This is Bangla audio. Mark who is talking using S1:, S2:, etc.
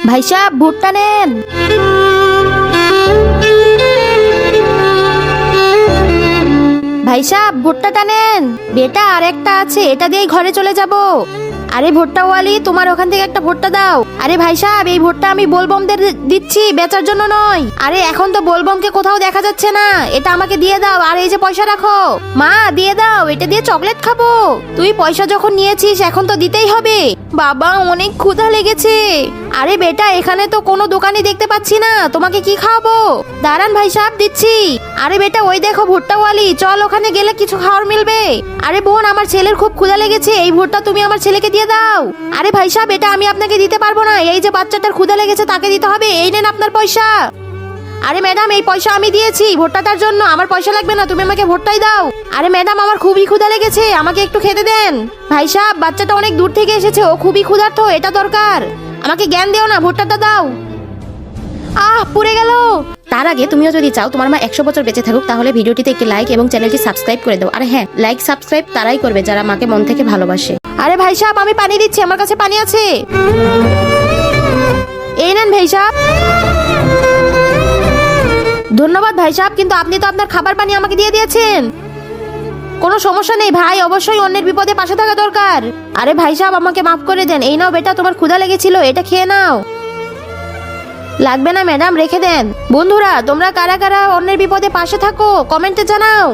S1: ভাই সাহেব ভুট্টা নেন। ভাই সাহেব ভুট্টাটা নেন। বেটা আর একটা আছে, এটা দিয়েই ঘরে চলে যাব। আরে ভুট্টাওয়ালি, তোমার ওখান থেকে একটা ভুট্টা দাও। আরে ভাই সাহেব, এই ভুট্টা আমি বোলবমদের দিচ্ছি, বেচার জন্য নয়। আরে এখন তো বোলবমকে কোথাও দেখা যাচ্ছে না, এটা আমাকে দিয়ে দাও। আর এই যে পয়সা রাখো। মা দিয়ে দাও, এটা দিয়ে চকলেট খাবো। তুই পয়সা যখন নিয়েছিস এখন তো দিতেই হবে। বাবা অনেক ক্ষুধা লেগেছে। আরে বেটা, এখানে তো কোনো দোকানই দেখতে পাচ্ছি না, তোমাকে কি খাওয়াবো? দাঁড়ান ভাই সাহেব, দিচ্ছি। আরে বেটা, ওই দেখো ভুট্টাওয়ালি, চল ওখানে গেলে কিছু খাওয়ার মিলবে। আরে বোন, আমার ছেলের খুব ক্ষুধা লেগেছে, এই ভুট্টা তুমি আমার ছেলেকে দিয়ে দাও। আরে ভাই সাহেব, এটা আমি আপনাকে দিতে পারবো না, এই যে বাচ্চাটার ক্ষুধা লেগেছে তাকে দিতে হবে। এই নেন আপনার পয়সা। আরে ম্যাডাম, এই পয়সা আমি দিয়েছি ভুট্টাটার জন্য, আমার পয়সা লাগবে না, তুমি আমাকে ভুট্টাই দাও। আরে ম্যাডাম, আমার খুবই ক্ষুধা লেগেছে, আমাকে একটু খেতে দেন। ভাই সাহেব, বাচ্চাটা অনেক দূর থেকে এসেছে, ও খুবই ক্ষুধার্ত, এটা দরকার। আমাকে জ্ঞান দিও না, ভুট্টাটা দাও। পুড়ে গেল। তার আগে তুমিও যদি চাও তোমার মা 100 বছর বেঁচে থাকুক, তাহলে ভিডিওটিতে একটি লাইক এবং চ্যানেলটি সাবস্ক্রাইব করে দাও। আর হ্যাঁ, লাইক সাবস্ক্রাইব তারাই করবে যারা মাকে মন থেকে ভালোবাসে। আরে ভাই সাহেব, আমি পানি দিচ্ছি, আমার কাছে পানি আছে। এই নেন ভাই সাহেব। ধন্যবাদ ভাই সাহেব, কিন্তু আপনি তো আপনার খাবার পানি আমাকে দিয়ে দিয়েছেন। কোনো সমস্যা নেই ভাই, অবশ্যই অন্যের বিপদে পাশে থাকা দরকার। আরে ভাই সাহেব, আমাকে মাফ করে দেন। এই নাও বেটা, তোমার ক্ষুধা লেগেছিল, এটা খেয়ে নাও। লাগবে না ম্যাডাম, রেখে দেন। বন্ধুরা, তোমরা কারা কারা অন্যের বিপদে পাশে থাকো কমেন্টে জানাও।